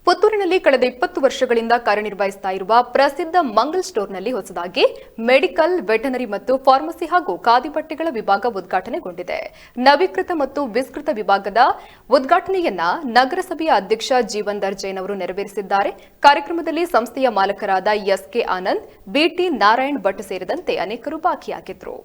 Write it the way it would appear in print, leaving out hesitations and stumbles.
ಪುತ್ತೂರಿನಲ್ಲಿ ಕಳೆದ 20 ವರ್ಷಗಳಿಂದ ಕಾರ್ಯನಿರ್ವಹಿಸುತ್ತಾ ಇರುವ ಪ್ರಸಿದ್ಧ ಮಂಗಲ್ ಸ್ಟೋರ್ನಲ್ಲಿ ಹೊಸದಾಗಿ ಮೆಡಿಕಲ್, ವೆಟನರಿ ಮತ್ತು ಫಾರ್ಮಸಿ ಹಾಗೂ ಖಾದಿ ಬಟ್ಟೆಗಳ ವಿಭಾಗ ಉದ್ಘಾಟನೆಗೊಂಡಿದೆ. ನವೀಕೃತ ಮತ್ತು ವಿಸ್ತೃತ ವಿಭಾಗದ ಉದ್ಘಾಟನೆಯನ್ನ ನಗರಸಭೆಯ ಅಧ್ಯಕ್ಷ ಜೀವನ್ಧರ್ ಜೈನ್ ಅವರು ನೆರವೇರಿಸಿದ್ದಾರೆ. ಕಾರ್ಯಕ್ರಮದಲ್ಲಿ ಸಂಸ್ಥೆಯ ಮಾಲಕರಾದ ಎಸ್ಕೆ ಆನಂದ್, ಬಿಟಿ ನಾರಾಯಣ್ ಭಟ್ ಸೇರಿದಂತೆ ಅನೇಕರು ಭಾಗಿಯಾಗಿದ್ದರು.